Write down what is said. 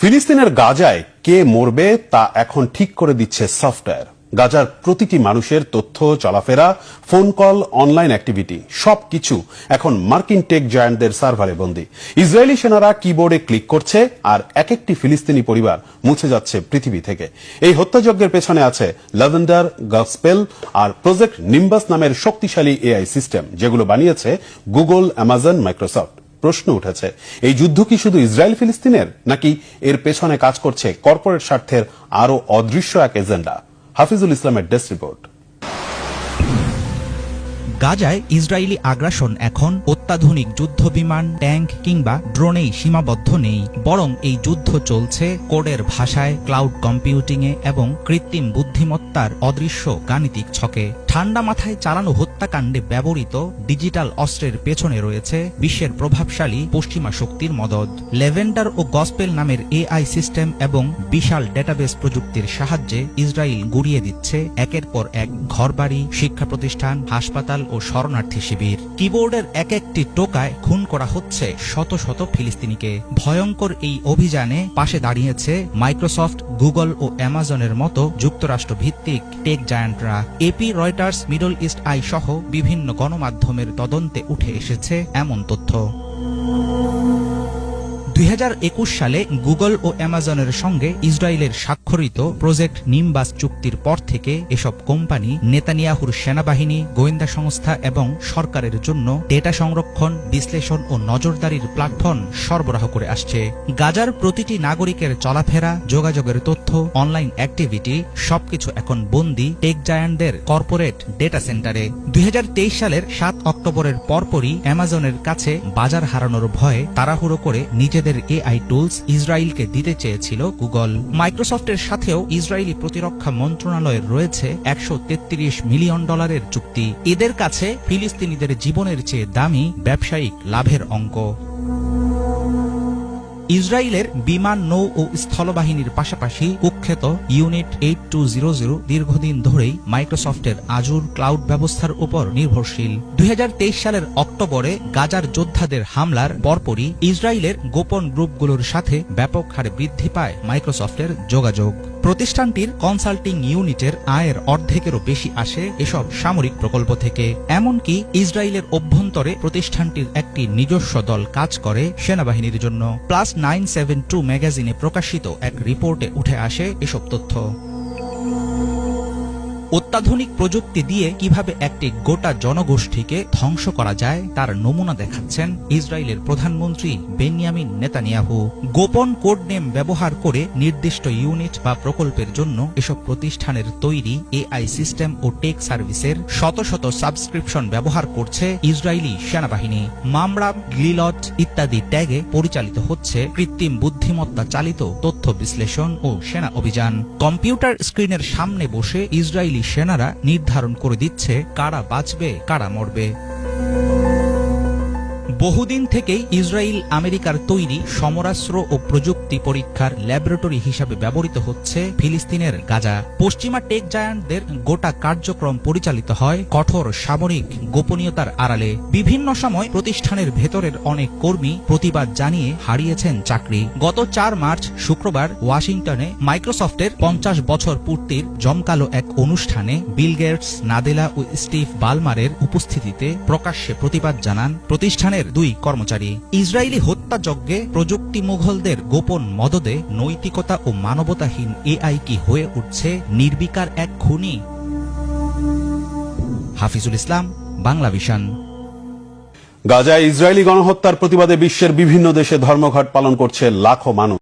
ফিলিস্তিনের গাজায় কে মরবে তা এখন ঠিক করে দিচ্ছে সফটওয়্যার। গাজার প্রতিটি মানুষের তথ্য, চলাফেরা, ফোন কল, অনলাইন অ্যাক্টিভিটি সবকিছু এখন মার্কিন টেক জায়ান্টদের সার্ভারে বন্দী। ইসরায়েলি সেনারা কিবোর্ডে ক্লিক করছে আর এক একটি ফিলিস্তিনি পরিবার মুছে যাচ্ছে পৃথিবী থেকে। এই হত্যাযজ্ঞের পেছনে আছে ল্যাভেন্ডার, গসপেল আর প্রজেক্ট নিম্বাস নামের শক্তিশালী এআই সিস্টেম, যেগুলো বানিয়েছে গুগল, অ্যামাজন, মাইক্রোসফট। প্রশ্ন উঠেছে, এই যুদ্ধ কি শুধু ইসরায়েল ফিলিস্তিনের, নাকি এর পেছনে কাজ করছে কর্পোরেট স্বার্থের আরো অদৃশ্য এক এজেন্ডা? হাফিজুল ইসলামের ডেস্ক রিপোর্ট। গাজায় ইসরায়েলি আগ্রাসন এখন অত্যাধুনিক যুদ্ধ বিমান, ট্যাঙ্ক কিংবা ড্রোনেই সীমাবদ্ধ নেই, বরং এই যুদ্ধ চলছে কোডের ভাষায়, ক্লাউড কম্পিউটিংয়ে এবং কৃত্রিম বুদ্ধিমত্তার অদৃশ্য গাণিতিক ছকে। ঠান্ডা মাথায় চালানো হত্যাকাণ্ডে ব্যবহৃত ডিজিটাল অস্ত্রের পেছনে রয়েছে বিশ্বের প্রভাবশালী পশ্চিমা শক্তির মদদ। ল্যাভেন্ডার ও গসপেল নামের এআই সিস্টেম এবং বিশাল ডেটাবেস প্রযুক্তির সাহায্যে ইসরায়েল গুড়িয়ে দিচ্ছে একের পর এক ঘরবাড়ি, শিক্ষা প্রতিষ্ঠান, হাসপাতাল ও শরণার্থী শিবির। কিবোর্ডের এক একটি টোকায় খুন করা হচ্ছে শত শত ফিলিস্তিনিকে। ভয়ঙ্কর এই অভিযানে পাশে দাঁড়িয়েছে মাইক্রোসফট, গুগল ও অ্যামাজনের মতো যুক্তরাষ্ট্র ভিত্তিক টেক জায়ান্টরা। AP, Reuters, Middle East Eye সহ বিভিন্ন গণমাধ্যমের তদন্তে উঠে এসেছে এমন তথ্য। 2021 সালে গুগল ও অ্যামাজনের সঙ্গে ইসরায়েলের স্বাক্ষরিত প্রজেক্ট নিম্বাস চুক্তির পর থেকে এসব কোম্পানি নেতানিয়াহুর সেনাবাহিনী, গোয়েন্দা সংস্থা এবং সরকারের জন্য ডেটা সংরক্ষণ, বিশ্লেষণ ও নজরদারির প্ল্যাটফর্ম সরবরাহ করে আসছে। গাজার প্রতিটি নাগরিকের চলাফেরা, যোগাযোগের তথ্য, অনলাইন অ্যাক্টিভিটি সবকিছু এখন বন্দী টেক জায়ান্টদের কর্পোরেট ডেটা সেন্টারে। 2023 সালের 7 অক্টোবরের পরপরই অ্যামাজনের কাছে বাজার হারানোর ভয়ে তাড়াহুড়ো করে নিজেদের এআই টুলস ইসরায়েলকে দিতে চেয়েছিল গুগল। মাইক্রোসফটের সাথেও ইসরায়েলি প্রতিরক্ষা মন্ত্রণালয়ের রয়েছে $133 মিলিয়ন চুক্তি। এদের কাছে ফিলিস্তিনিদের জীবনের চেয়ে দামি ব্যবসায়িক লাভের অঙ্ক। ইসরায়েলের বিমান, নৌ ও স্থলবাহিনীর পাশাপাশি কুখ্যাত ইউনিট 8200 দীর্ঘদিন ধরেই মাইক্রোসফটের আজুর ক্লাউড ব্যবস্থার উপর নির্ভরশীল। 2023 সালের অক্টোবরে গাজার যোদ্ধাদের হামলার পরপরই ইসরায়েলের গোপন গ্রুপগুলোর সাথে ব্যাপক হারে বৃদ্ধি পায় মাইক্রোসফটের যোগাযোগ। প্রতিষ্ঠানটির কনসাল্টিং ইউনিটের আয়ের অর্ধেকেরও বেশি আসে এসব সামরিক প্রকল্প থেকে। এমনকি ইসরায়েলের অভ্যন্তরে প্রতিষ্ঠানটির একটি নিজস্ব দল কাজ করে সেনাবাহিনীর জন্য। প্লাস 972 ম্যাগাজিনে প্রকাশিত এক রিপোর্টে উঠে আসে এসব তথ্য। অত্যাধুনিক প্রযুক্তি দিয়ে কিভাবে একটি গোটা জনগোষ্ঠীকে ধ্বংস করা যায় তার নমুনা দেখাচ্ছেন ইসরায়েলের প্রধানমন্ত্রী বেনিয়ামিন নেতানিয়াহু। গোপন কোড নেম ব্যবহার করে নির্দিষ্ট ইউনিট বা প্রকল্পের জন্য এসব প্রতিষ্ঠানের তৈরি এআই সিস্টেম ও টেক সার্ভিসের শত শত সাবস্ক্রিপশন ব্যবহার করছে ইসরায়েলি সেনাবাহিনী। মামরাম, গ্লিলট ইত্যাদি ট্যাগে পরিচালিত হচ্ছে কৃত্রিম বুদ্ধিমত্তা চালিত তথ্য বিশ্লেষণ ও সেনা অভিযান। কম্পিউটার স্ক্রিনের সামনে বসে ইসরায়েলি সেনারা নির্ধারণ করে দিচ্ছে কারা বাঁচবে, কারা মরবে। বহুদিন থেকেই ইসরায়েল আমেরিকার তৈরি সমরাস্ত্র ও প্রযুক্তি পরীক্ষার ল্যাবরেটরি হিসাবে ব্যবহৃত হচ্ছে ফিলিস্তিনের গাজা। পশ্চিমা টেক জায়ান্টদের গোটা কার্যক্রম পরিচালিত হয় কঠোর সামরিক গোপনীয়তার আড়ালে। বিভিন্ন সময় প্রতিষ্ঠানের ভেতরের অনেক কর্মী প্রতিবাদ জানিয়ে হারিয়েছেন চাকরি। গত 4 মার্চ শুক্রবার ওয়াশিংটনে মাইক্রোসফটের 50 বছর পূর্তির জমকালো এক অনুষ্ঠানে বিল গেটস, নাদেলা ও স্টিভ বালমারের উপস্থিতিতে প্রকাশ্যে প্রতিবাদ জানান প্রতিষ্ঠানের 2 কর্মচারী। ইসরায়েলি হত্যাযজ্ঞে প্রযুক্তি মুঘলদের গোপন মদদে নৈতিকতা ও মানবতাহীন এআই কি হয়ে উঠছে নির্বিকার এক খুনি? হাফিজুল ইসলাম, বাংলা ভিশন। গাজায় ইসরায়েলি গণহত্যার প্রতিবাদে বিশ্বের বিভিন্ন দেশে ধর্মঘট পালন করছে লাখো মানুষ।